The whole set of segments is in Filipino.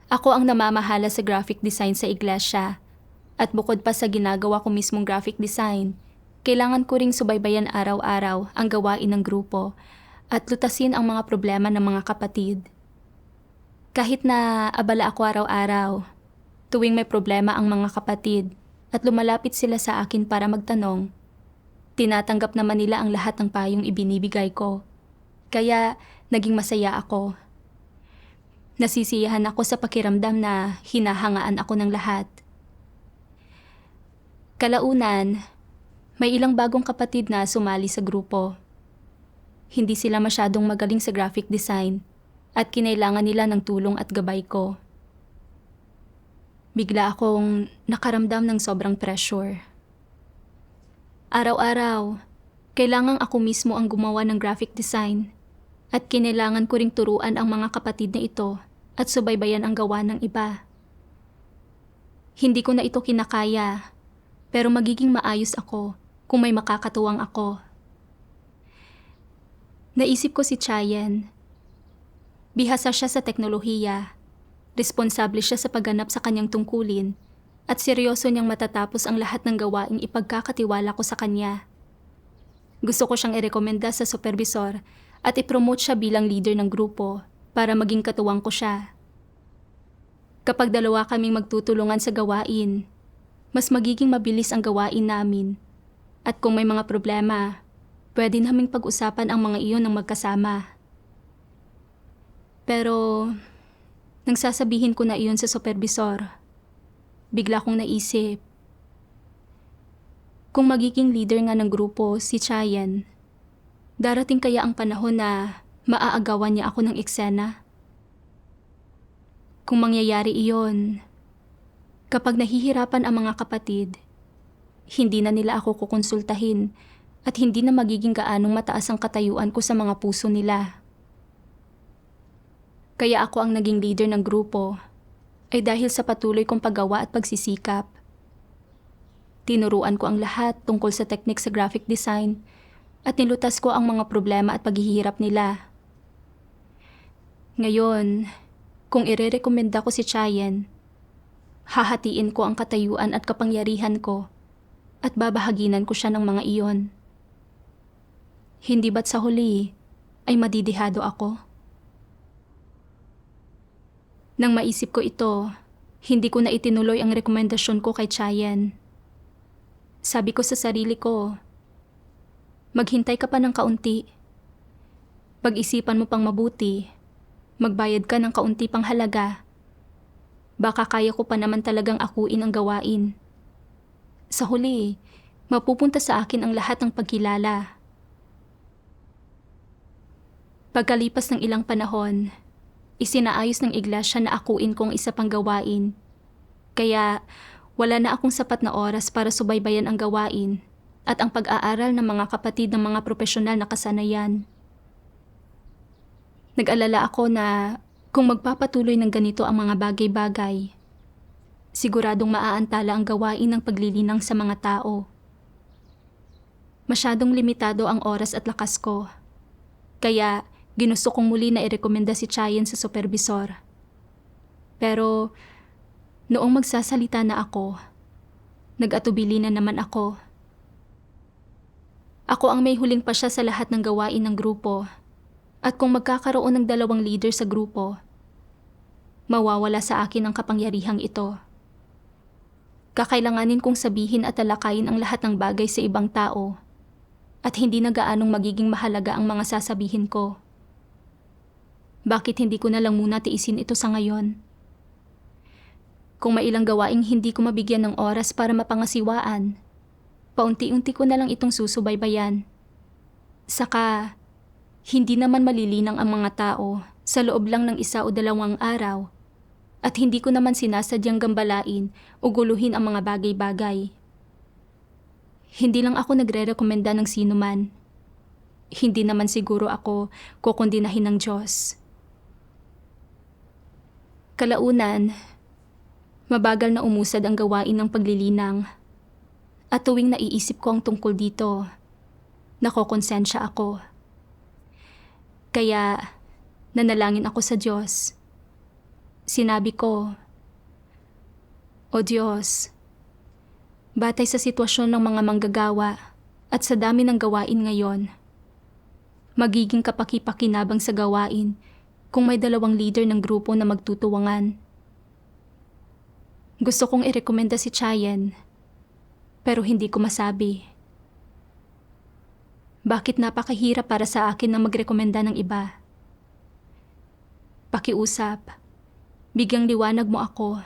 Ako ang namamahala sa graphic design sa iglesia. At bukod pa sa ginagawa ko mismong graphic design, kailangan ko ring subaybayan araw-araw ang gawain ng grupo at lutasin ang mga problema ng mga kapatid. Kahit na abala ako araw-araw, tuwing may problema ang mga kapatid at lumalapit sila sa akin para magtanong, tinatanggap naman nila ang lahat ng payong ibinibigay ko. Kaya naging masaya ako. Nasisiyahan ako sa pakiramdam na hinahangaan ako ng lahat. Kalaunan, may ilang bagong kapatid na sumali sa grupo. Hindi sila masyadong magaling sa graphic design at kinailangan nila ng tulong at gabay ko. Bigla akong nakaramdam ng sobrang pressure. Araw-araw, kailangang ako mismo ang gumawa ng graphic design at kinailangan ko ring turuan ang mga kapatid na ito at subaybayan ang gawa ng iba. Hindi ko na ito kinakaya, pero magiging maayos ako kung may makakatuwang ako. Naisip ko si Chayen. Bihasa siya sa teknolohiya, responsable siya sa pagganap sa kanyang tungkulin, at seryoso niyang matatapos ang lahat ng gawaing ipagkakatiwala ko sa kanya. Gusto ko siyang irekomenda sa supervisor at ipromote siya bilang leader ng grupo para maging katuwang ko siya. Kapag dalawa kaming magtutulungan sa gawain, mas magiging mabilis ang gawain namin. At kung may mga problema, pwede naming pag-usapan ang mga iyon ng magkasama. Pero, nang sasabihin ko na iyon sa supervisor, bigla kong naisip, kung magiging leader nga ng grupo si Chayen, darating kaya ang panahon na maaagawan niya ako ng eksena? Kung mangyayari iyon, kapag nahihirapan ang mga kapatid, hindi na nila ako kukonsultahin at hindi na magiging gaanong mataas ang katayuan ko sa mga puso nila. Kaya ako ang naging leader ng grupo ay dahil sa patuloy kong paggawa at pagsisikap. Tinuruan ko ang lahat tungkol sa teknik sa graphic design at nilutas ko ang mga problema at paghihirap nila. Ngayon, kung irerekomenda ko si Chayen, hahatiin ko ang katayuan at kapangyarihan ko at babahaginan ko siya ng mga iyon. Hindi ba't sa huli ay madidihado ako? Nang maisip ko ito, hindi ko na itinuloy ang rekomendasyon ko kay Chayen. Sabi ko sa sarili ko, maghintay ka pa ng kaunti. Pag-isipan mo pang mabuti, magbayad ka ng kaunti pang halaga. Baka kaya ko pa naman talagang akuin ang gawain. Sa huli, mapupunta sa akin ang lahat ng pagkilala. Pagkalipas ng ilang panahon, isinaayos ng iglesia na akuin kong isa pang gawain. Kaya wala na akong sapat na oras para subaybayan ang gawain at ang pag-aaral ng mga kapatid ng mga profesional na kasanayan. Nag-alala ako na kung magpapatuloy ng ganito ang mga bagay-bagay, siguradong maaantala ang gawain ng paglilinang sa mga tao. Masyadong limitado ang oras at lakas ko. Kaya ginusto kong muli na irekomenda si Chayen sa supervisor. Pero noong magsasalita na ako, nag-atubili na naman ako. Ako ang may huling pasya sa lahat ng gawain ng grupo. At kung magkakaroon ng dalawang leader sa grupo, mawawala sa akin ang kapangyarihang ito. Kakailanganin kong sabihin at talakayin ang lahat ng bagay sa ibang tao at hindi na gaanong magiging mahalaga ang mga sasabihin ko. Bakit hindi ko na lang muna tiisin ito sa ngayon? Kung may ilang gawaing hindi ko mabigyan ng oras para mapangasiwaan, paunti-unti ko na lang itong susubaybayan. Saka, hindi naman malilinang ang mga tao sa loob lang ng 1 o 2 araw at hindi ko naman sinasadyang gambalain o guluhin ang mga bagay-bagay. Hindi lang ako nagre-rekomenda ng sino man. Hindi naman siguro ako kukondinahin ng Diyos. Kalaunan, mabagal na umusad ang gawain ng paglilinang at tuwing naiisip ko ang tungkol dito, nakokonsensya ako. Kaya nanalangin ako sa Diyos. Sinabi ko, "O Diyos, batay sa sitwasyon ng mga manggagawa at sa dami ng gawain ngayon, magiging kapaki-pakinabang sa gawain kung may 2 leader ng grupo na magtutuwangan. Gusto kong irekomenda si Chayen, pero hindi ko masabi. Bakit napakahirap para sa akin na magrekomenda ng iba? Pakiusap, bigyang liwanag mo ako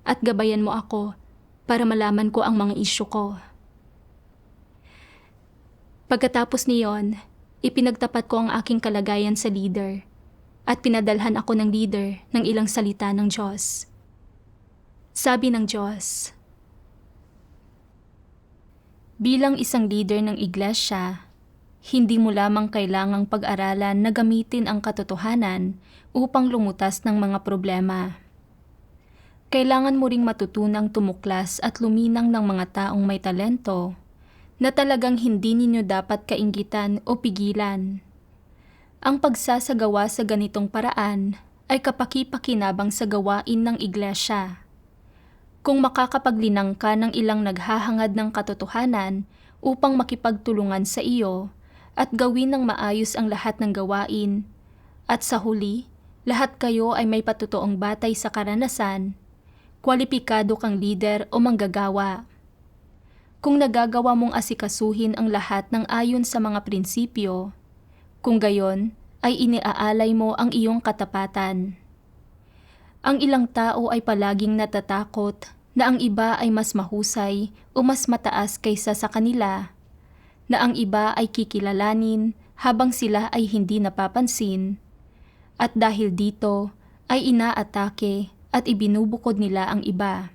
at gabayan mo ako para malaman ko ang mga isyu ko." Pagkatapos niyon, ipinagtapat ko ang aking kalagayan sa leader at pinadalhan ako ng leader ng ilang salita ng Diyos. Sabi ng Diyos, "Bilang isang leader ng iglesia, hindi mo lamang kailangang pag-aralan na gamitin ang katotohanan upang lumutas ng mga problema. Kailangan mo ring matutunang tumuklas at luminang ng mga taong may talento na talagang hindi ninyo dapat kainggitan o pigilan. Ang pagsasagawa sa ganitong paraan ay kapaki-pakinabang sa gawain ng iglesia. Kung makakapaglinang ka ng ilang naghahangad ng katotohanan upang makipagtulungan sa iyo at gawin ng maayos ang lahat ng gawain, at sa huli, lahat kayo ay may patutuong batay sa karanasan, kwalipikado kang leader o manggagawa. Kung nagagawa mong asikasuhin ang lahat ng ayon sa mga prinsipyo, kung gayon ay iniaalay mo ang iyong katapatan. Ang ilang tao ay palaging natatakot na ang iba ay mas mahusay o mas mataas kaysa sa kanila, na ang iba ay kikilalanin habang sila ay hindi napapansin, at dahil dito ay inaatake at ibinubukod nila ang iba.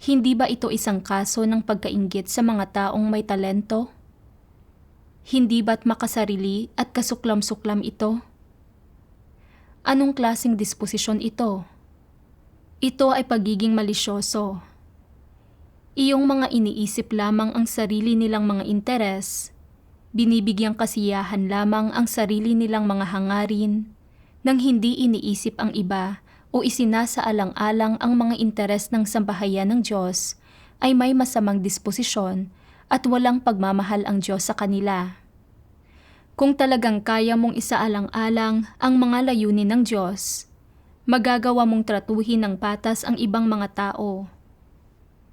Hindi ba ito isang kaso ng pagkainggit sa mga taong may talento? Hindi ba't makasarili at kasuklam-suklam ito? Anong klaseng disposisyon ito? Ito ay pagiging malisyoso. Iyong mga iniisip lamang ang sarili nilang mga interes, binibigyang kasiyahan lamang ang sarili nilang mga hangarin, nang hindi iniisip ang iba o isinasaalang-alang ang mga interes ng sambahayan ng Diyos, ay may masamang disposisyon at walang pagmamahal ang Diyos sa kanila. Kung talagang kaya mong isaalang-alang ang mga layunin ng Diyos, magagawa mong tratuhin ng patas ang ibang mga tao.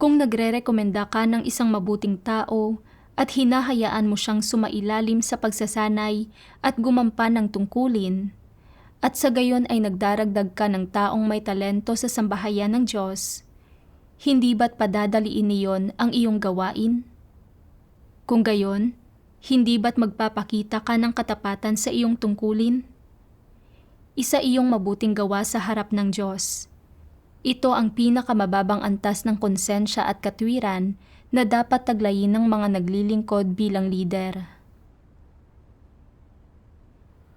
Kung nagre-rekomenda ka ng isang mabuting tao at hinahayaan mo siyang sumailalim sa pagsasanay at gumampan ng tungkulin, at sa gayon ay nagdaragdag ka ng taong may talento sa sambahayan ng Diyos, hindi ba't padadaliin niyon ang iyong gawain? Kung gayon, hindi ba't magpapakita ka ng katapatan sa iyong tungkulin? Isa iyong mabuting gawa sa harap ng Diyos. Ito ang pinakamababang antas ng konsensya at katwiran na dapat taglayin ng mga naglilingkod bilang lider.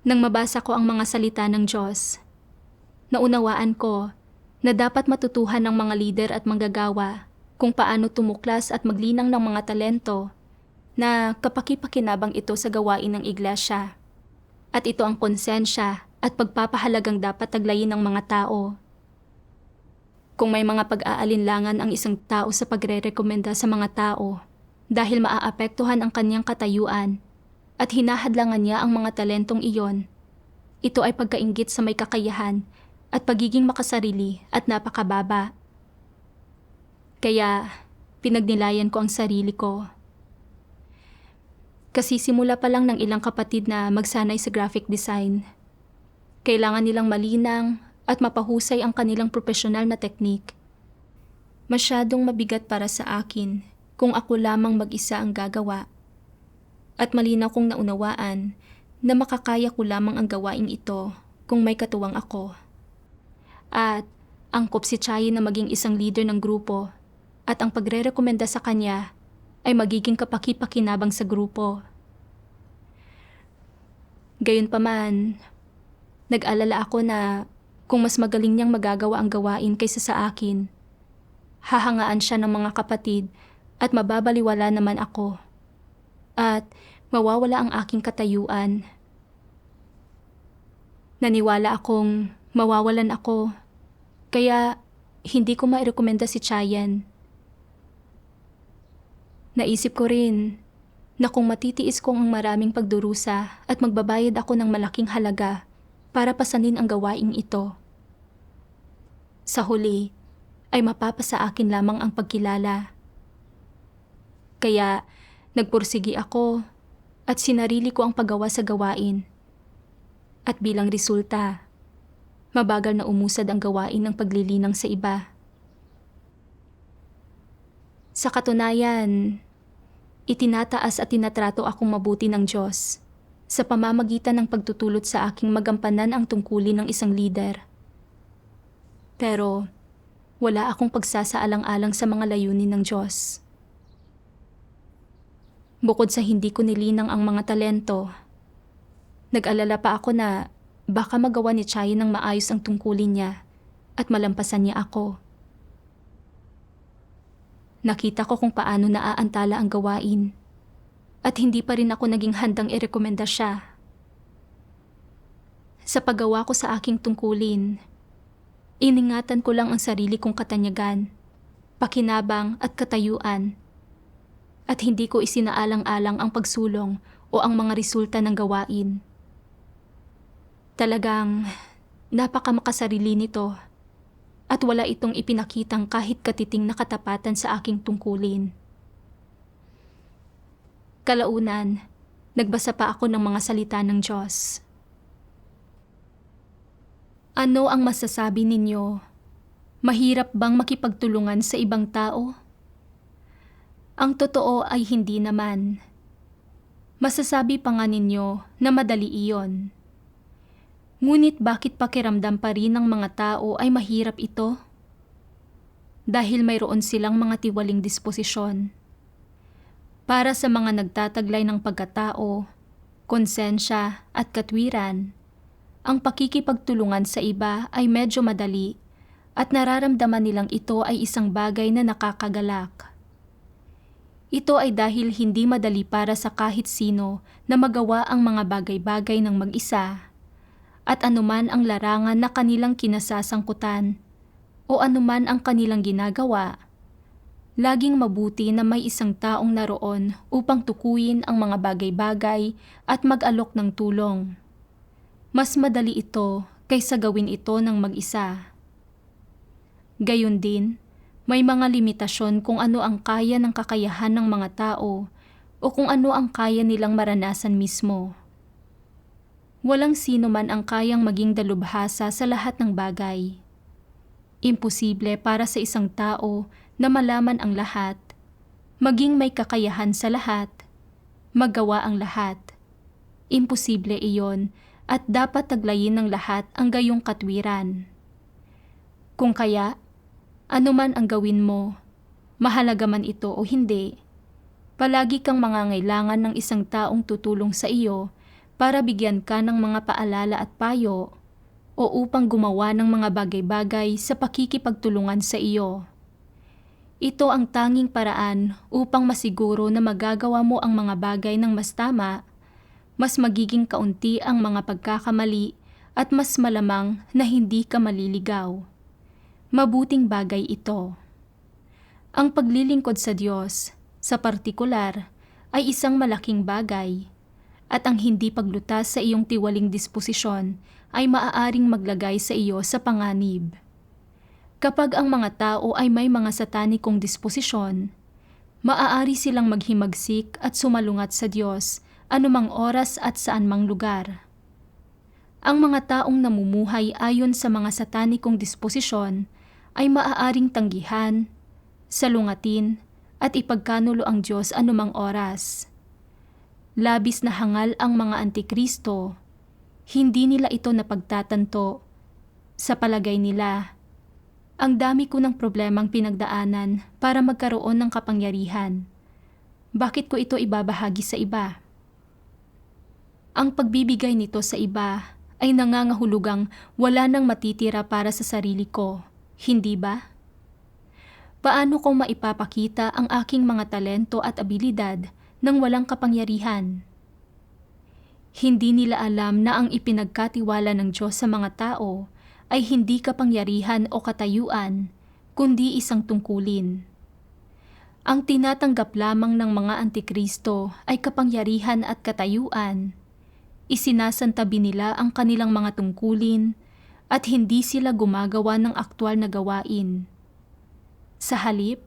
Nang mabasa ko ang mga salita ng Diyos, naunawaan ko na dapat matutuhan ng mga lider at manggagawa kung paano tumuklas at maglinang ng mga talento na kapaki-pakinabang ito sa gawain ng iglesia. At ito ang konsensya at pagpapahalagang dapat taglayin ng mga tao. Kung may mga pag-aalinlangan ang isang tao sa pagre-rekomenda sa mga tao dahil maaapektuhan ang kanyang katayuan at hinahadlangan niya ang mga talentong iyon, ito ay pagkainggit sa may kakayahan at pagiging makasarili at napakababa. Kaya pinagnilayan ko ang sarili ko. Kasi simula pa lang ng ilang kapatid na magsanay sa graphic design, kailangan nilang malinang at mapahusay ang kanilang profesional na teknik. Masyadong mabigat para sa akin kung ako lamang mag-isa ang gagawa. At malinaw kong naunawaan na makakaya ko lamang ang gawaing ito kung may katuwang ako. At angkop si Chayen na maging isang leader ng grupo at ang pagre-rekomenda sa kanya ay magiging kapaki-pakinabang sa grupo. Gayunpaman, nag-alala ako na kung mas magaling niyang magagawa ang gawain kaysa sa akin, hahangaan siya ng mga kapatid at mababaliwala naman ako. At mawawala ang aking katayuan. Naniwala akong Mawawalan ako. Kaya hindi ko mairekomenda si Chayan. Naisip ko rin na kung matitiis ko ang maraming pagdurusa at magbabayad ako ng malaking halaga para pasanin ang gawaing ito, sa huli ay mapapasa akin lamang ang pagkilala. Kaya nagpursigi ako at sinarili ko ang paggawa sa gawain. At bilang resulta, mabagal na umusad ang gawain ng paglilinang sa iba. Sa katunayan, itinataas at tinatrato akong mabuti ng Diyos sa pamamagitan ng pagtutulot sa aking magampanan ang tungkulin ng isang lider. Pero wala akong pagsasaalang-alang sa mga layunin ng Diyos. Bukod sa hindi ko nilinang ang mga talento, nag-alala pa ako na baka magawa ni Chayan ng maayos ang tungkulin niya at malampasan niya ako. Nakita ko kung paano naaantala ang gawain at hindi pa rin ako naging handang irekomenda siya. Sa paggawa ko sa aking tungkulin, iningatan ko lang ang sarili kong katanyagan, pakinabang at katayuan, at hindi ko isinaalang-alang ang pagsulong o ang mga resulta ng gawain. Talagang napakamakasarili nito at wala itong ipinakitang kahit katiting na katapatan sa aking tungkulin. Kalaunan, nagbasa pa ako ng mga salita ng Diyos. Ano ang masasabi ninyo? Mahirap bang makipagtulungan sa ibang tao? Ang totoo ay hindi naman. Masasabi pa nga ninyo na madali iyon. Ngunit bakit pakiramdam pa rin ng mga tao ay mahirap ito? Dahil mayroon silang mga tiwaling disposisyon. Para sa mga nagtataglay ng pagkatao, konsensya at katwiran, ang pakikipagtulungan sa iba ay medyo madali at nararamdaman nilang ito ay isang bagay na nakakagalak. Ito ay dahil hindi madali para sa kahit sino na magawa ang mga bagay-bagay ng mag-isa at anuman ang larangan na kanilang kinasasangkutan o anuman ang kanilang ginagawa, laging mabuti na may isang taong naroon upang tukuyin ang mga bagay-bagay at mag-alok ng tulong. Mas madali ito kaysa gawin ito ng mag-isa. Gayon din, may mga limitasyon kung ano ang kaya ng kakayahan ng mga tao o kung ano ang kaya nilang maranasan mismo. Walang sino man ang kayang maging dalubhasa sa lahat ng bagay. Imposible para sa isang tao na malaman ang lahat, maging may kakayahan sa lahat, magawa ang lahat. Imposible iyon at dapat taglayin ng lahat ang gayong katwiran. Kung kaya, anuman ang gawin mo, mahalaga man ito o hindi, palagi kang mangangailangan ng isang taong tutulong sa iyo para bigyan ka ng mga paalala at payo o upang gumawa ng mga bagay-bagay sa pakikipagtulungan sa iyo. Ito ang tanging paraan upang masiguro na magagawa mo ang mga bagay ng mas tama, mas magiging kaunti ang mga pagkakamali at mas malamang na hindi ka maliligaw. Mabuting bagay ito. Ang paglilingkod sa Diyos, sa partikular, ay isang malaking bagay, at ang hindi paglutas sa iyong tiwaling disposisyon ay maaaring maglagay sa iyo sa panganib. Kapag ang mga tao ay may mga satanikong disposisyon, maaari silang maghimagsik at sumalungat sa Diyos anumang oras at saan mang lugar. Ang mga taong namumuhay ayon sa mga satanikong disposisyon ay maaaring tanggihan, salungatin at ipagkanulo ang Diyos anumang oras. Labis na hangal ang mga antikristo, hindi nila ito napagtatanto. Sa palagay nila, ang dami ko ng problemang pinagdaanan para magkaroon ng kapangyarihan. Bakit ko ito ibabahagi sa iba? Ang pagbibigay nito sa iba ay nangangahulugang wala nang matitira para sa sarili ko, hindi ba? Paano ko maipapakita ang aking mga talento at abilidad nang walang kapangyarihan? Hindi nila alam na ang ipinagkatiwala ng Diyos sa mga tao ay hindi kapangyarihan o katayuan, kundi isang tungkulin. Ang tinatanggap lamang ng mga Antikristo ay kapangyarihan at katayuan. Isinasantabi nila ang kanilang mga tungkulin at hindi sila gumagawa ng aktwal na gawain. Sa halip,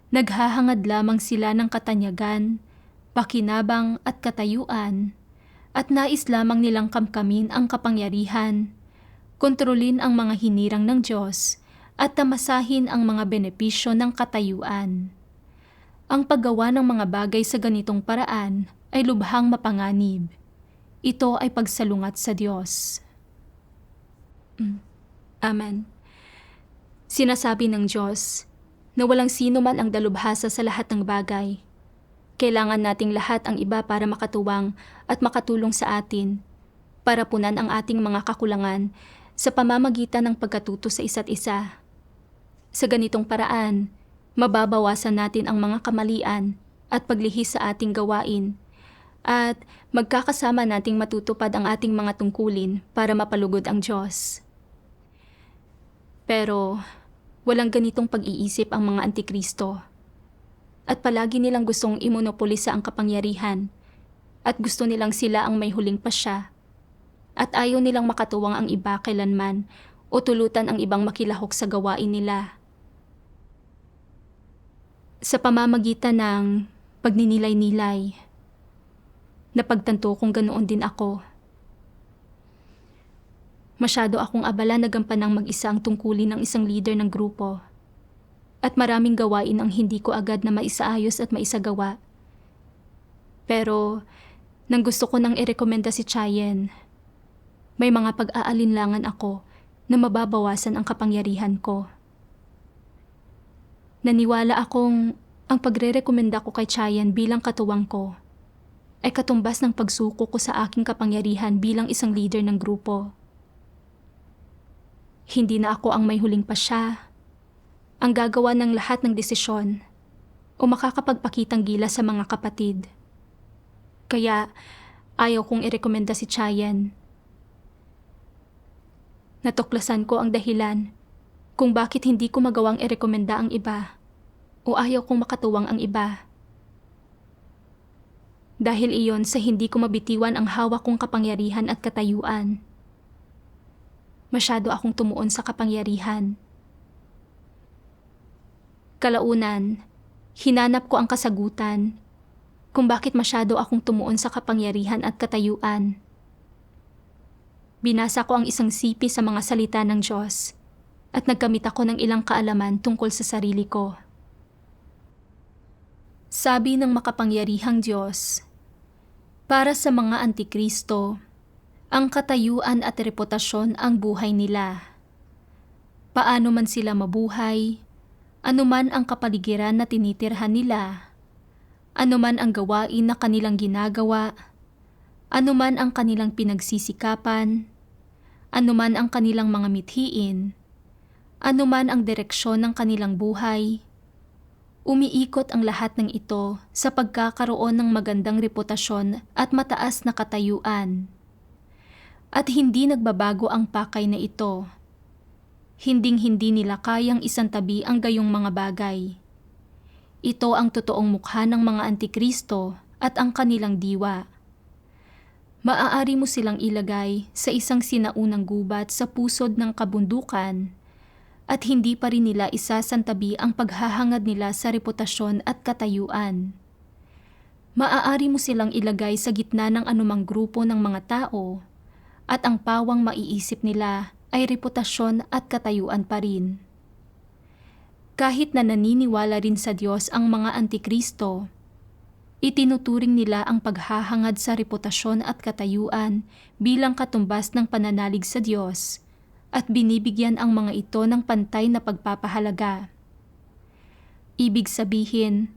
naghahangad lamang sila ng katanyagan, pakinabang at katayuan, at nais lamang nilang kamkamin ang kapangyarihan, kontrolin ang mga hinirang ng Diyos, at tamasahin ang mga benepisyo ng katayuan. Ang paggawa ng mga bagay sa ganitong paraan ay lubhang mapanganib. Ito ay pagsalungat sa Diyos. Amen. Sinasabi ng Diyos na walang sino man ang dalubhasa sa lahat ng bagay. Kailangan nating lahat ang iba para makatuwang at makatulong sa atin, para punan ang ating mga kakulangan sa pamamagitan ng pagkatuto sa isa't isa. Sa ganitong paraan, mababawasan natin ang mga kamalian at paglihis sa ating gawain, at magkakasama nating matutupad ang ating mga tungkulin para mapalugod ang Diyos. Pero walang ganitong pag-iisip ang mga Antikristo, at palagi nilang gustong imonopolisa ang kapangyarihan, at gusto nilang sila ang may huling pasya, at ayaw nilang makatuwang ang iba kailanman o tulutan ang ibang makilahok sa gawain nila. Sa pamamagitan ng pagninilay-nilay, napagtanto kong ganoon din ako. Masyado akong abala na gampanang mag-isa ang tungkulin ng isang leader ng grupo, at maraming gawain ang hindi ko agad na maisaayos at maisagawa. Pero nang gusto ko nang irekomenda si Chayen, may mga pag-aalinlangan ako na mababawasan ang kapangyarihan ko. Naniwala akong ang pagre-rekomenda ko kay Chayen bilang katuwang ko ay katumbas ng pagsuko ko sa aking kapangyarihan bilang isang leader ng grupo. Hindi na ako ang may huling pasya, ang gagawa ng lahat ng desisyon o makakapagpakitang gila sa mga kapatid. Kaya ayaw kong irekomenda si Chayen. Natuklasan ko ang dahilan kung bakit hindi ko magawang irekomenda ang iba o ayaw kong makatuwang ang iba. Dahil iyon sa hindi ko mabitiwan ang hawak kong kapangyarihan at katayuan. Masyado akong tumuon sa kapangyarihan. Kalaunan, hinanap ko ang kasagutan kung bakit masyado akong tumuon sa kapangyarihan at katayuan. Binasa ko ang isang sipi sa mga salita ng Diyos at nagkamit ako ng ilang kaalaman tungkol sa sarili ko. Sabi ng makapangyarihang Diyos, para sa mga Antikristo, ang katayuan at reputasyon ang buhay nila. Paano man sila mabuhay, anuman ang kapaligiran na tinitirhan nila, anuman ang gawain na kanilang ginagawa, anuman ang kanilang pinagsisikapan, anuman ang kanilang mga mithiin, anuman ang direksyon ng kanilang buhay, umiikot ang lahat ng ito sa pagkakaroon ng magandang reputasyon at mataas na katayuan. At hindi nagbabago ang pakay na ito. Hinding-hindi nila kayang isantabi ang gayong mga bagay. Ito ang totoong mukha ng mga Antikristo at ang kanilang diwa. Maaari mo silang ilagay sa isang sinaunang gubat sa pusod ng kabundukan at hindi pa rin nila isasantabi ang paghahangad nila sa reputasyon at katayuan. Maaari mo silang ilagay sa gitna ng anumang grupo ng mga tao at ang pawang maiisip nila ay reputasyon at katayuan pa rin. Kahit na naniniwala rin sa Diyos ang mga Antikristo, itinuturing nila ang paghahangad sa reputasyon at katayuan bilang katumbas ng pananalig sa Diyos at binibigyan ang mga ito ng pantay na pagpapahalaga. Ibig sabihin,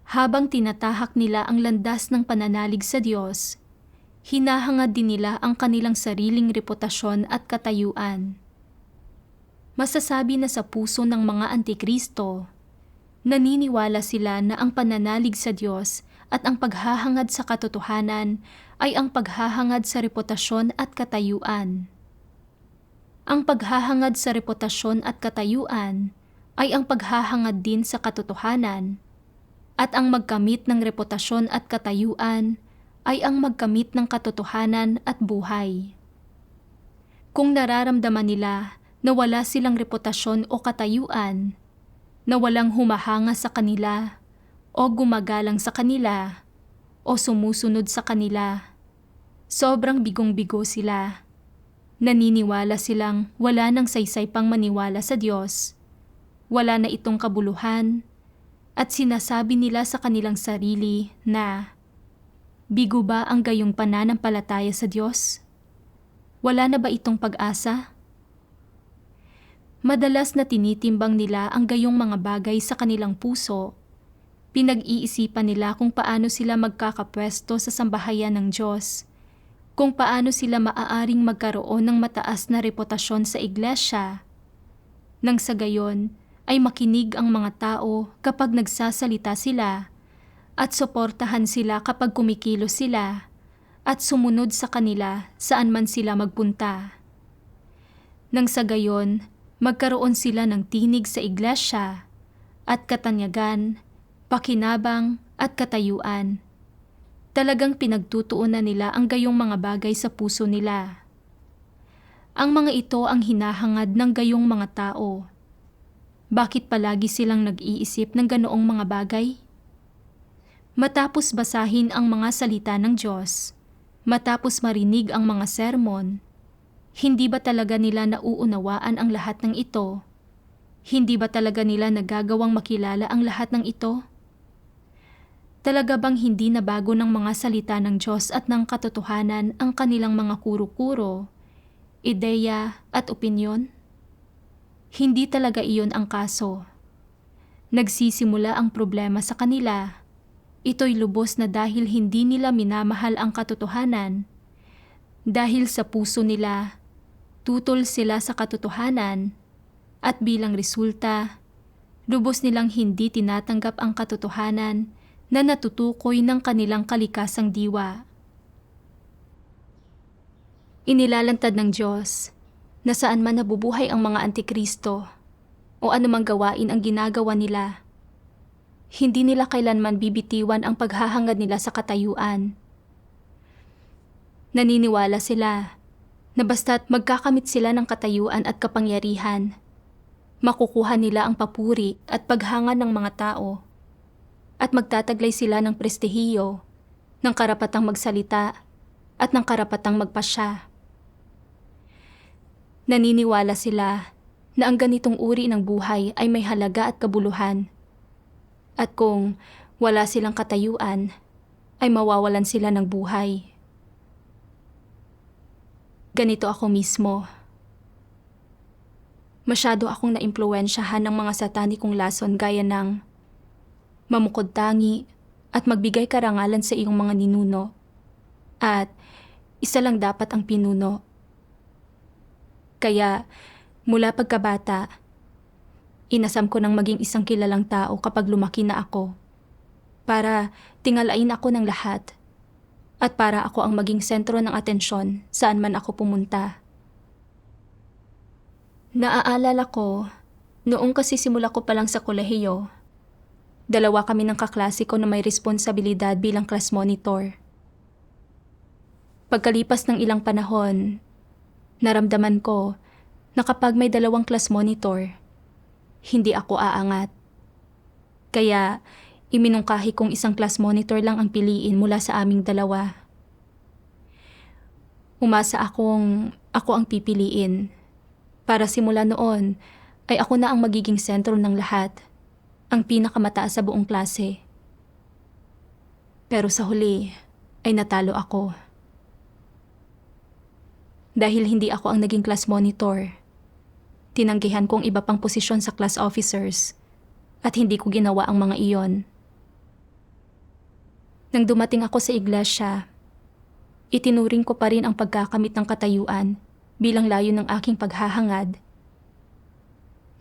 habang tinatahak nila ang landas ng pananalig sa Diyos, hinahangad din nila ang kanilang sariling reputasyon at katayuan. Masasabi na sa puso ng mga Antikristo, naniniwala sila na ang pananalig sa Diyos at ang paghahangad sa katotohanan ay ang paghahangad sa reputasyon at katayuan. Ang paghahangad sa reputasyon at katayuan ay ang paghahangad din sa katotohanan, at ang magkamit ng reputasyon at katayuan ay ang magkamit ng katotohanan at buhay. Kung nararamdaman nila na wala silang reputasyon o katayuan, na walang humahanga sa kanila o gumagalang sa kanila o sumusunod sa kanila, sobrang bigong-bigo sila. Naniniwala silang wala nang saysay pang maniwala sa Diyos, wala na itong kabuluhan, at sinasabi nila sa kanilang sarili na, bigo ba ang gayong pananampalataya sa Diyos? Wala na ba itong pag-asa? Madalas na tinitimbang nila ang gayong mga bagay sa kanilang puso. Pinag-iisipan nila kung paano sila magkakapwesto sa sambahayan ng Diyos, kung paano sila maaaring magkaroon ng mataas na reputasyon sa iglesia. Nang sa gayon ay makinig ang mga tao kapag nagsasalita sila at suportahan sila kapag kumikilos sila at sumunod sa kanila saan man sila magpunta. Nang sa gayon, magkaroon sila ng tinig sa iglesia at katanyagan, pakinabang at katayuan. Talagang pinagtutuunan nila ang gayong mga bagay sa puso nila. Ang mga ito ang hinahangad ng gayong mga tao. Bakit palagi silang nag-iisip ng ganoong mga bagay? Matapos basahin ang mga salita ng Diyos, matapos marinig ang mga sermon, hindi ba talaga nila nauunawaan ang lahat ng ito? Hindi ba talaga nila nagagawang makilala ang lahat ng ito? Talaga bang hindi na bago ng mga salita ng Diyos at ng katotohanan ang kanilang mga kuro-kuro, ideya at opinyon? Hindi talaga iyon ang kaso. Nagsisimula ang problema sa kanila. Ito'y lubos na dahil hindi nila minamahal ang katotohanan. Dahil sa puso nila, tutol sila sa katotohanan, at bilang resulta, lubos nilang hindi tinatanggap ang katotohanan na natutukoy ng kanilang kalikasang diwa. Inilalantad ng Diyos na saan man nabubuhay ang mga antikristo o anumang gawain ang ginagawa nila, hindi nila kailanman bibitiwan ang paghahangad nila sa katayuan. Naniniwala sila na basta't magkakamit sila ng katayuan at kapangyarihan, makukuha nila ang papuri at paghangad ng mga tao, at magtataglay sila ng prestihiyo, ng karapatang magsalita, at ng karapatang magpasya. Naniniwala sila na ang ganitong uri ng buhay ay may halaga at kabuluhan, at kung wala silang katayuan, ay mawawalan sila ng buhay. Ganito ako mismo. Masyado akong naimpluwensyahan ng mga satanikong lason gaya ng mamukod tangi at magbigay karangalan sa iyong mga ninuno, at isa lang dapat ang pinuno. Kaya mula pagkabata, inasam ko ng maging isang kilalang tao kapag lumaki na ako, para tingalain ako ng lahat at para ako ang maging sentro ng atensyon saan man ako pumunta. Naaalala ko, noong kasisimula ko pa lang sa kolehiyo, dalawa kami ng kaklase ko na may responsibilidad bilang class monitor. Pagkalipas ng ilang panahon, naramdaman ko na kapag may dalawang class monitor, hindi ako aangat. Kaya iminungkahi kong isang class monitor lang ang piliin mula sa aming dalawa. Umasa akong ako ang pipiliin. Para simula noon ay ako na ang magiging sentro ng lahat, ang pinakamataas sa buong klase. Pero sa huli ay natalo ako. Dahil hindi ako ang naging class monitor, tinanggihan ko ang iba pang posisyon sa class officers at hindi ko ginawa ang mga iyon. Nang dumating ako sa iglesia, itinuring ko pa rin ang pagkakamit ng katayuan bilang layo ng aking paghahangad.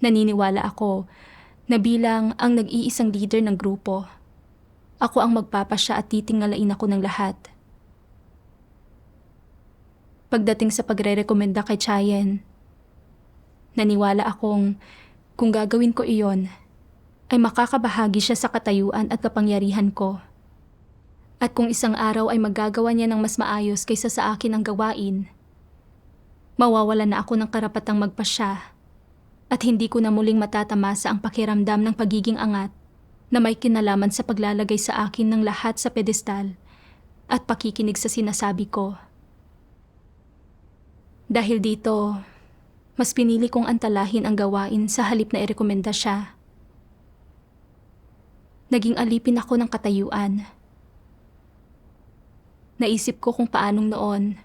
Naniniwala ako na bilang ang nag-iisang leader ng grupo, ako ang magpapasya at titingalain ako ng lahat. Pagdating sa pagre-rekomenda kay Chayen, Naniwala akong kung gagawin ko iyon, ay makakabahagi siya sa katayuan at kapangyarihan ko. At kung isang araw ay magagawa niya ng mas maayos kaysa sa akin ang gawain, mawawala na ako ng karapatang magpasya at hindi ko na muling matatamasa ang pakiramdam ng pagiging angat na may kinalaman sa paglalagay sa akin ng lahat sa pedestal at pakikinig sa sinasabi ko. Dahil dito, mas pinili kong antalahin ang gawain sa halip na irekomenda siya. Naging alipin ako ng katayuan. Naisip ko kung paanong noon,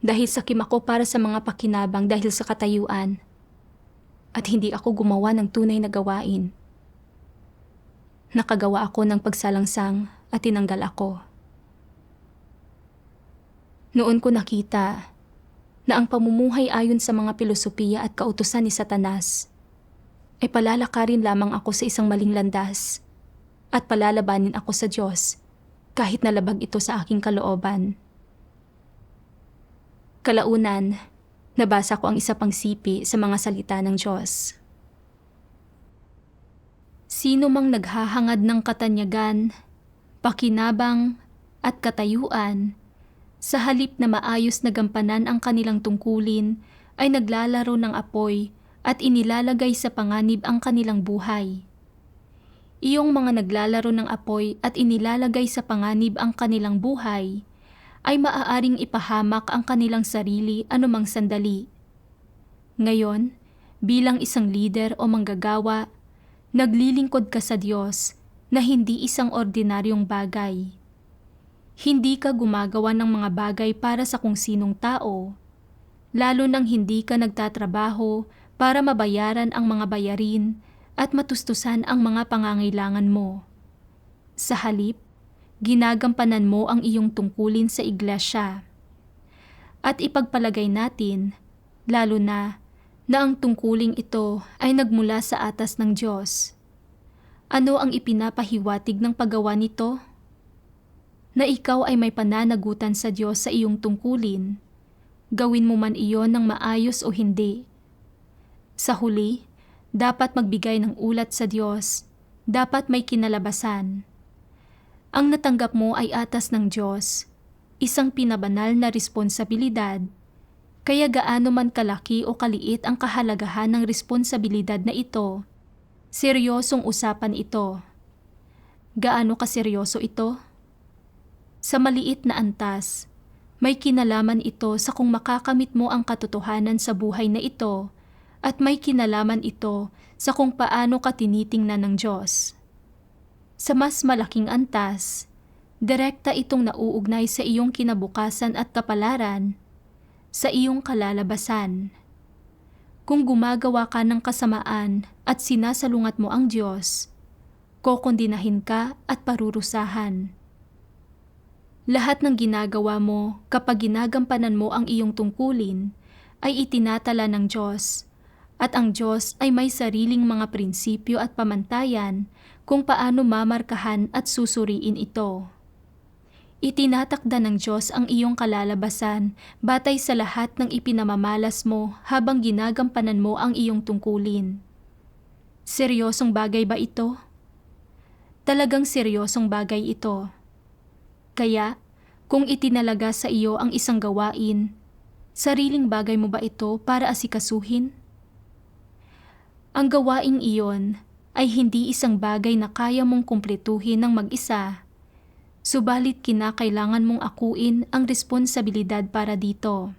dahil sakim ako para sa mga pakinabang dahil sa katayuan, at hindi ako gumawa ng tunay na gawain. Nakagawa ako ng pagsalangsang at tinanggal ako. Noon ko nakita na ang pamumuhay ayon sa mga pilosopiya at kautusan ni Satanas ay palalakarin lamang ako sa isang maling landas at palalabanin ako sa Diyos kahit nalabag ito sa aking kalooban. Kalaunan, nabasa ko ang isa pang sipi sa mga salita ng Diyos. Sino mang naghahangad ng katanyagan, pakinabang at katayuan, sa halip na maayos na gampanan ang kanilang tungkulin, ay naglalaro ng apoy at inilalagay sa panganib ang kanilang buhay. Iyong mga naglalaro ng apoy at inilalagay sa panganib ang kanilang buhay, ay maaaring ipahamak ang kanilang sarili anumang sandali. Ngayon, bilang isang leader o manggagawa, naglilingkod ka sa Diyos na hindi isang ordinaryong bagay. Hindi ka gumagawa ng mga bagay para sa kung sinong tao, lalo nang hindi ka nagtatrabaho para mabayaran ang mga bayarin at matustusan ang mga pangangailangan mo. Sa halip, ginagampanan mo ang iyong tungkulin sa iglesia. At ipagpalagay natin, lalo na ang tungkuling ito ay nagmula sa atas ng Diyos. Ano ang ipinapahiwatig ng paggawa nito? Na ikaw ay may pananagutan sa Diyos sa iyong tungkulin, gawin mo man iyon ng maayos o hindi. Sa huli, dapat magbigay ng ulat sa Diyos, dapat may kinalabasan. Ang natanggap mo ay atas ng Diyos, isang pinabanal na responsibilidad, kaya gaano man kalaki o kaliit ang kahalagahan ng responsibilidad na ito, seryosong usapan ito. Gaano kaseryoso ito? Sa maliit na antas, may kinalaman ito sa kung makakamit mo ang katotohanan sa buhay na ito at may kinalaman ito sa kung paano ka tinitingnan ng Diyos. Sa mas malaking antas, direkta itong nauugnay sa iyong kinabukasan at kapalaran, sa iyong kalalabasan. Kung gumagawa ka ng kasamaan at sinasalungat mo ang Diyos, kokondinahin ka at parurusahan. Lahat ng ginagawa mo kapag ginagampanan mo ang iyong tungkulin ay itinatala ng Diyos, at ang Diyos ay may sariling mga prinsipyo at pamantayan kung paano mamarkahan at susuriin ito. Itinatakda ng Diyos ang iyong kalalabasan batay sa lahat ng ipinamamalas mo habang ginagampanan mo ang iyong tungkulin. Seryosong bagay ba ito? Talagang seryosong bagay ito. Kaya, kung itinalaga sa iyo ang isang gawain, sariling bagay mo ba ito para asikasuhin? Ang gawaing iyon ay hindi isang bagay na kaya mong kumpletuhin ng mag-isa, subalit kinakailangan mong akuin ang responsibilidad para dito.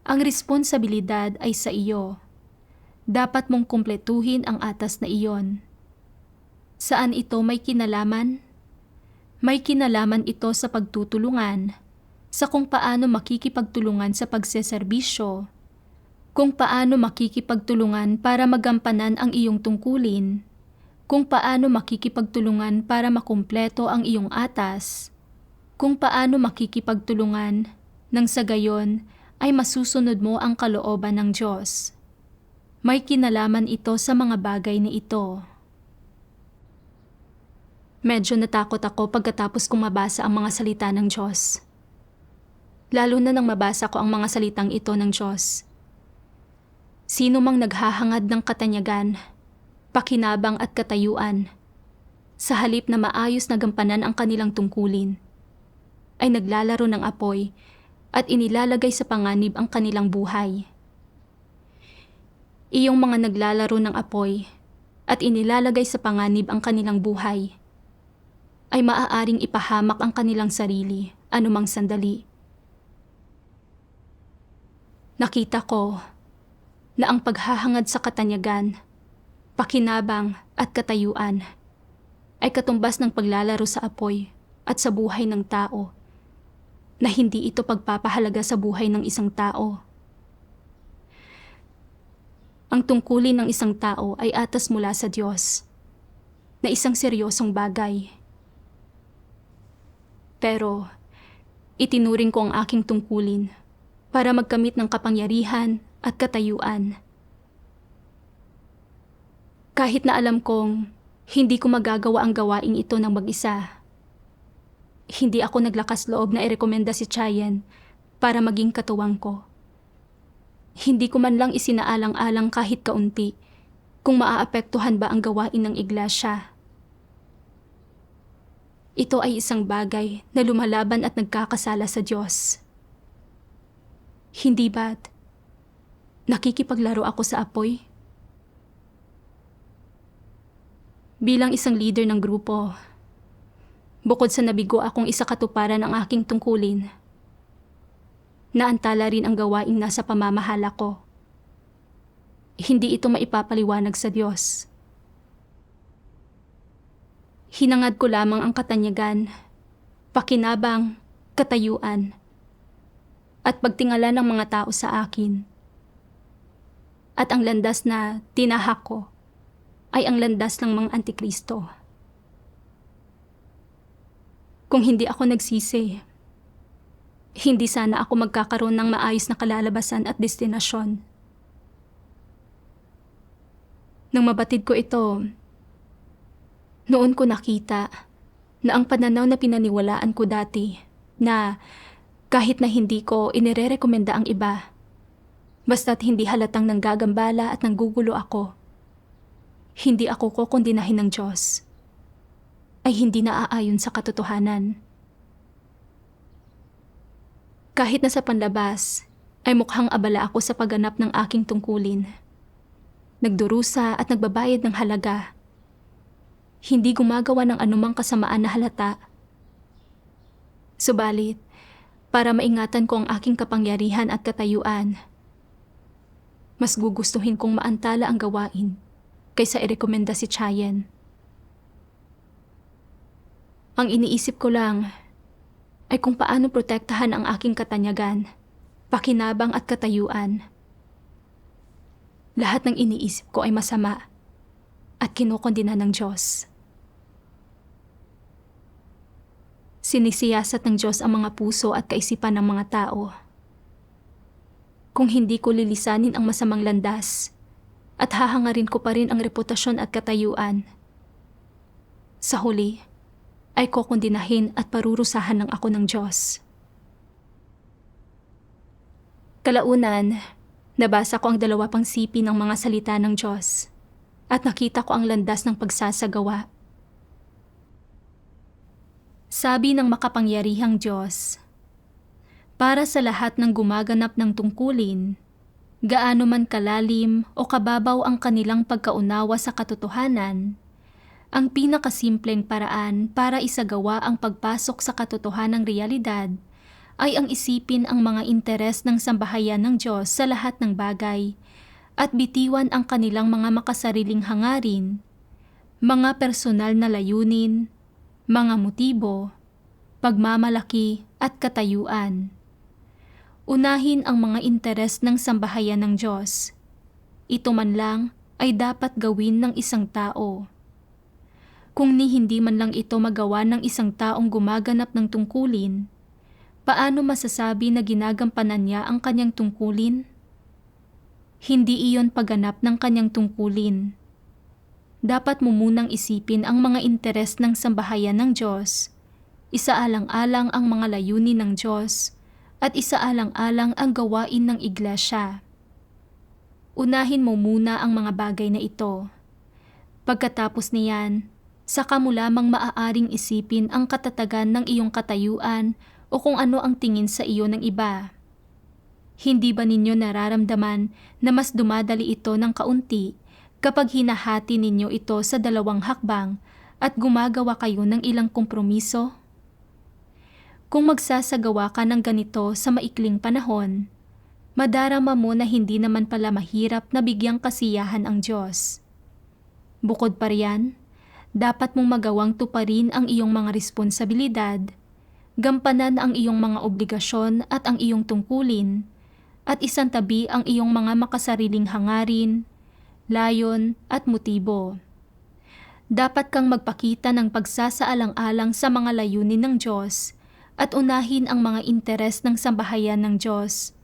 Ang responsibilidad ay sa iyo. Dapat mong kumpletuhin ang atas na iyon. Saan ito may kinalaman? May kinalaman ito sa pagtutulungan, sa kung paano makikipagtulungan sa pagseserbisyo, kung paano makikipagtulungan para magampanan ang iyong tungkulin, kung paano makikipagtulungan para makumpleto ang iyong atas, kung paano makikipagtulungan nang sa gayon ay masusunod mo ang kalooban ng Diyos. May kinalaman ito sa mga bagay na ito. Medyo natakot ako pagkatapos kong mabasa ang mga salita ng Diyos. Lalo na nang mabasa ko ang mga salitang ito ng Diyos. Sino mang naghahangad ng katanyagan, pakinabang at katayuan, sa halip na maayos na gampanan ang kanilang tungkulin, ay naglalaro ng apoy at inilalagay sa panganib ang kanilang buhay. Iyong mga naglalaro ng apoy at inilalagay sa panganib ang kanilang buhay, ay maaaring ipahamak ang kanilang sarili anumang sandali. Nakita ko na ang paghahangad sa katanyagan, pakinabang at katayuan ay katumbas ng paglalaro sa apoy at sa buhay ng tao, na hindi ito pagpapahalaga sa buhay ng isang tao. Ang tungkulin ng isang tao ay atas mula sa Diyos, na isang seryosong bagay. Pero itinuring ko ang aking tungkulin para magkamit ng kapangyarihan at katayuan. Kahit na alam kong hindi ko magagawa ang gawaing ito ng mag-isa, hindi ako naglakas loob na irekomenda si Chayen para maging katuwang ko. Hindi ko man lang isinaalang-alang kahit kaunti kung maaapektuhan ba ang gawain ng iglesia. Ito ay isang bagay na lumalaban at nagkakasala sa Diyos. Hindi ba't nakikipaglaro ako sa apoy? Bilang isang leader ng grupo, bukod sa nabigo akong isakatuparan ang aking tungkulin, naantala rin ang gawaing nasa pamamahala ko. Hindi ito maipapaliwanag sa Diyos. Hinangad ko lamang ang katanyagan, pakinabang, katayuan, at pagtingala ng mga tao sa akin. At ang landas na tinahak ko ay ang landas ng mga antikristo. Kung hindi ako nagsisi, hindi sana ako magkakaroon ng maayos na kalalabasan at destinasyon. Nang mabatid ko ito, noon ko nakita na ang pananaw na pinaniwalaan ko dati, na kahit na hindi ko inirerekomenda ang iba, basta't hindi halatang nanggagambala at nanggugulo ako, hindi ako kokondinahin ng Diyos, ay hindi naaayon sa katotohanan. Kahit na sa panlabas, ay mukhang abala ako sa pagganap ng aking tungkulin. Nagdurusa at nagbabayad ng halaga. Hindi gumagawa ng anumang kasamaan na halata. Subalit, para maingatan ko ang aking kapangyarihan at katayuan, mas gugustuhin kong maantala ang gawain kaysa irekomenda si Chayen. Ang iniisip ko lang ay kung paano protektahan ang aking katanyagan, pakinabang at katayuan. Lahat ng iniisip ko ay masama at kinukondina ng Diyos. Sinisiyasat ng Diyos ang mga puso at kaisipan ng mga tao. Kung hindi ko lilisanin ang masamang landas at hahangarin ko pa rin ang reputasyon at katayuan, sa huli ay kokondinahin at parurusahan ng ako ng Diyos. Kalaunan, nabasa ko ang 2 sipi ng mga salita ng Diyos at nakita ko ang landas ng pagsasagawa. Sabi ng makapangyarihang Diyos, para sa lahat ng gumaganap ng tungkulin, gaano man kalalim o kababaw ang kanilang pagkaunawa sa katotohanan, ang pinakasimpleng paraan para isagawa ang pagpasok sa katotohanang realidad ay ang isipin ang mga interes ng sambahayan ng Diyos sa lahat ng bagay at bitiwan ang kanilang mga makasariling hangarin, mga personal na layunin, mga motibo, pagmamalaki at katayuan. Unahin ang mga interes ng sambahayan ng Diyos. Ito man lang ay dapat gawin ng isang tao. Kung hindi man lang ito magawa ng isang taong gumaganap ng tungkulin, paano masasabi na ginagampanan niya ang kanyang tungkulin? Hindi iyon pagganap ng kanyang tungkulin. Dapat mo munang isipin ang mga interes ng sambahayan ng Diyos, isaalang-alang ang mga layunin ng Diyos, at isaalang-alang ang gawain ng iglesia. Unahin mo muna ang mga bagay na ito. Pagkatapos niyan, saka mo lamang maaaring isipin ang katatagan ng iyong katayuan o kung ano ang tingin sa iyo ng iba. Hindi ba ninyo nararamdaman na mas dumadali ito ng kaunti kapag hinahati ninyo ito sa dalawang hakbang at gumagawa kayo ng ilang kompromiso? Kung magsasagawa ka ng ganito sa maikling panahon, madarama mo na hindi naman pala mahirap na bigyang kasiyahan ang Diyos. Bukod pa riyan, dapat mong magawang tuparin ang iyong mga responsibilidad, gampanan ang iyong mga obligasyon at ang iyong tungkulin, at isantabi ang iyong mga makasariling hangarin, layon at motibo. Dapat kang magpakita ng pagsasaalang-alang sa mga layunin ng Diyos at unahin ang mga interes ng sambahayan ng Diyos,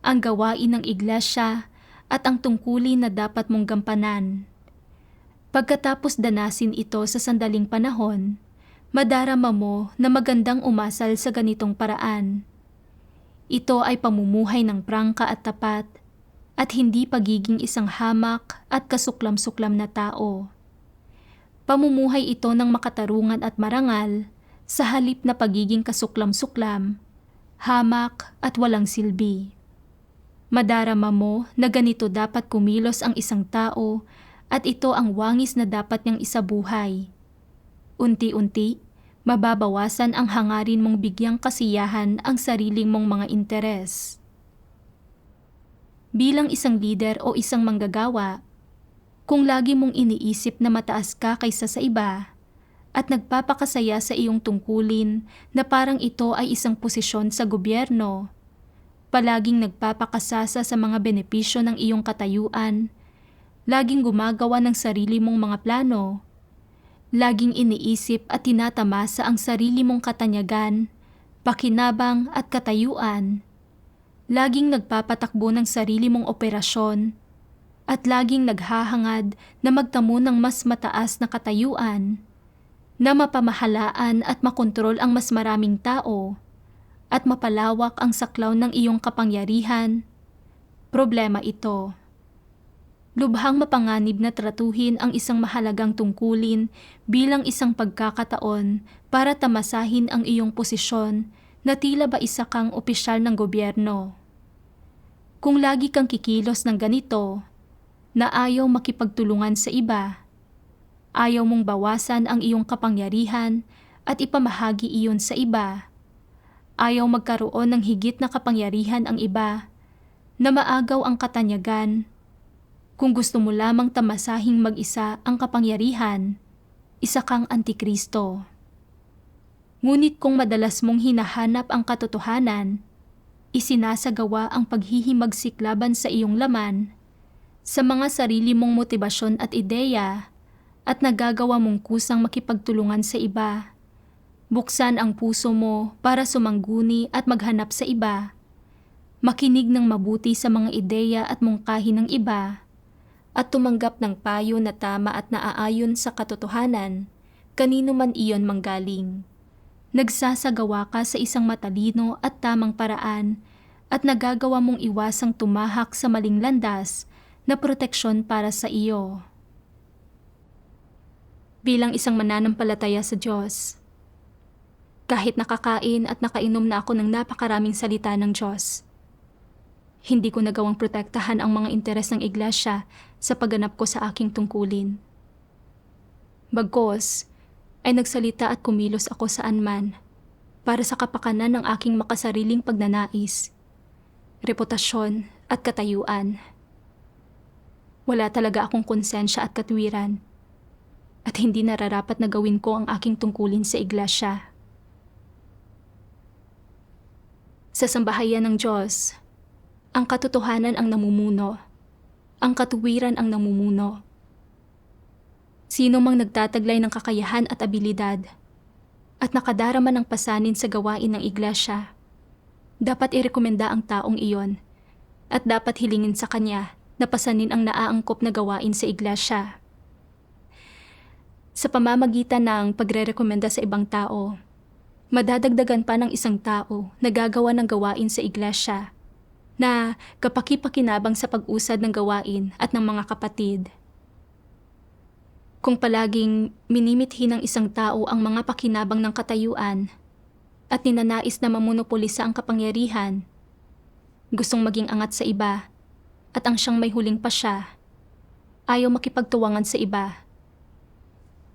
ang gawain ng iglesia at ang tungkulin na dapat mong gampanan. Pagkatapos danasin ito sa sandaling panahon, madarama mo na magandang umasal sa ganitong paraan. Ito ay pamumuhay ng prangka at tapat at hindi pagiging isang hamak at kasuklam-suklam na tao. Pamumuhay ito ng makatarungan at marangal sa halip na pagiging kasuklam-suklam, hamak at walang silbi. Madarama mo na ganito dapat kumilos ang isang tao at ito ang wangis na dapat niyang isabuhay. Unti-unti, mababawasan ang hangarin mong bigyang kasiyahan ang sariling mong mga interes. Bilang isang leader o isang manggagawa, kung lagi mong iniisip na mataas ka kaysa sa iba at nagpapakasaya sa iyong tungkulin na parang ito ay isang posisyon sa gobyerno, palaging nagpapakasasa sa mga benepisyo ng iyong katayuan, laging gumagawa ng sarili mong mga plano, laging iniisip at tinatamasa ang sarili mong katanyagan, pakinabang at katayuan, laging nagpapatakbo ng sarili mong operasyon, at laging naghahangad na magtamo ng mas mataas na katayuan, na mapamahalaan at makontrol ang mas maraming tao, at mapalawak ang saklaw ng iyong kapangyarihan. Problema ito. Lubhang mapanganib na tratuhin ang isang mahalagang tungkulin bilang isang pagkakataon para tamasahin ang iyong posisyon na tila ba isa kang opisyal ng gobyerno. Kung lagi kang kikilos ng ganito, na ayaw makipagtulungan sa iba, ayaw mong bawasan ang iyong kapangyarihan at ipamahagi iyon sa iba, ayaw magkaroon ng higit na kapangyarihan ang iba, na maagaw ang katanyagan. Kung gusto mo lamang tamasahing mag-isa ang kapangyarihan, isa kang antikristo. Ngunit kung madalas mong hinahanap ang katotohanan, isinasagawa ang paghihimagsik laban sa iyong laman, sa mga sarili mong motibasyon at ideya, at nagagawa mong kusang makipagtulungan sa iba, buksan ang puso mo para sumangguni at maghanap sa iba, makinig ng mabuti sa mga ideya at mungkahi ng iba, at tumanggap ng payo na tama at naaayon sa katotohanan, kanino man iyon manggaling. Nagsasagawa ka sa isang matalino at tamang paraan at nagagawa mong iwasang tumahak sa maling landas na proteksyon para sa iyo. Bilang isang mananampalataya sa Diyos, kahit nakakain at nakainom na ako ng napakaraming salita ng Diyos, hindi ko nagawang protektahan ang mga interes ng iglesia sa pagganap ko sa aking tungkulin. Bagkus, ay nagsalita at kumilos ako saan man para sa kapakanan ng aking makasariling pagnanais, reputasyon at katayuan. Wala talaga akong konsensya at katwiran at hindi nararapat na gawin ko ang aking tungkulin sa iglesia. Sa sambahayan ng Diyos, ang katotohanan ang namumuno, ang katuwiran ang namumuno. Sino mang nagtataglay ng kakayahan at abilidad at nakadarama ng pasanin sa gawain ng iglesia, dapat irekomenda ang taong iyon at dapat hilingin sa kanya na pasanin ang naaangkop na gawain sa iglesia. Sa pamamagitan ng pagrerekomenda sa ibang tao, madadagdagan pa ng isang tao na gagawa ng gawain sa iglesia na kapakipakinabang sa pag-usad ng gawain at ng mga kapatid. Kung palaging minimithi ng isang tao ang mga pakinabang ng katayuan at ninanais na mamonopolisa ang kapangyarihan, gustong maging angat sa iba, at ang siyang may huling pasya, ayaw makipagtuwangan sa iba,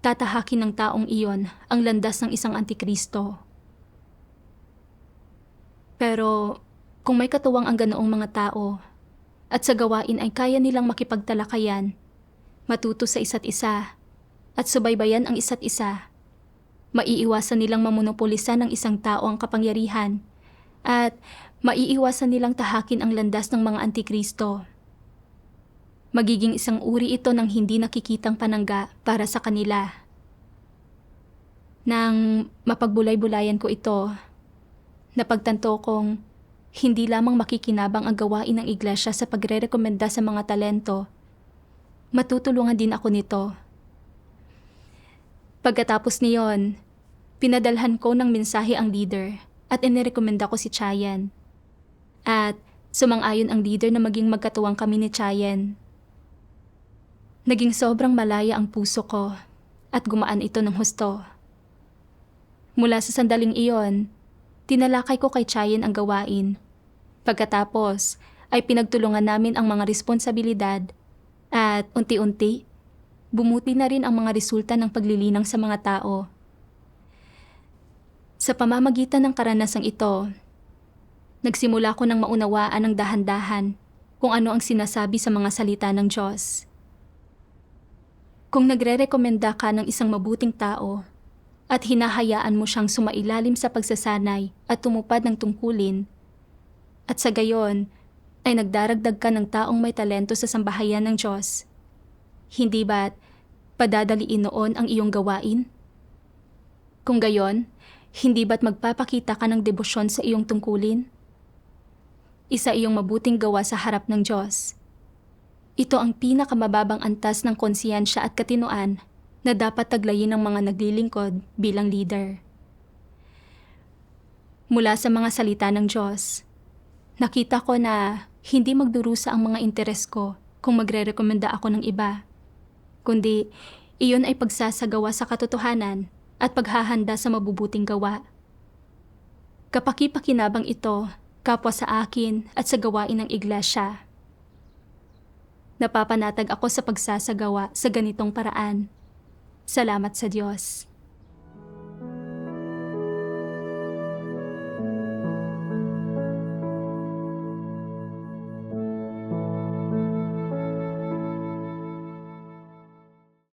tatahakin ng taong iyon ang landas ng isang antikristo. Pero kung may katuwang ang ganoong mga tao at sa gawain ay kaya nilang makipagtalakayan, matuto sa isa't isa at subaybayan ang isa't isa, maiiwasan nilang mamonopolisa ng isang tao ang kapangyarihan at maiiwasan nilang tahakin ang landas ng mga antikristo. Magiging isang uri ito ng hindi nakikitang panangga para sa kanila. Nang mapagbulay-bulayan ko ito, napagtanto kong hindi lamang makikinabang ang gawain ng iglesia sa pagre-rekomenda sa mga talento, matutulungan din ako nito. Pagkatapos niyon, pinadalhan ko ng mensahe ang leader at inirekomenda ko si Chayan. At sumang-ayon ang leader na maging magkatuwang kami ni Chayan. Naging sobrang malaya ang puso ko at gumaan ito ng husto. Mula sa sandaling iyon, tinalakay ko kay Chayan ang gawain. Pagkatapos ay pinagtulungan namin ang mga responsibilidad at unti-unti, bumuti na rin ang mga resulta ng paglilinang sa mga tao. Sa pamamagitan ng karanasang ito, nagsimula ko ng maunawaan ng dahan-dahan kung ano ang sinasabi sa mga salita ng Diyos. Kung nagre-rekomenda ka ng isang mabuting tao at hinahayaan mo siyang sumailalim sa pagsasanay at tumupad ng tungkulin, at sa gayon ay nagdaragdag ka ng taong may talento sa sambahayan ng Diyos, hindi ba't padadaliin noon ang iyong gawain? Kung gayon, hindi ba't magpapakita ka ng debosyon sa iyong tungkulin? Isa iyong mabuting gawa sa harap ng Diyos. Ito ang pinakamababang antas ng konsiyensya at katinoan na dapat taglayin ng mga naglilingkod bilang leader. Mula sa mga salita ng Diyos, nakita ko na hindi magdurusa ang mga interes ko kung magre-rekomenda ako ng iba, kundi iyon ay pagsasagawa sa katotohanan at paghahanda sa mabubuting gawa. Kapakipakinabang ito kapwa sa akin at sa gawain ng iglesia. Napapanatag ako sa pagsasagawa sa ganitong paraan. Salamat sa Diyos.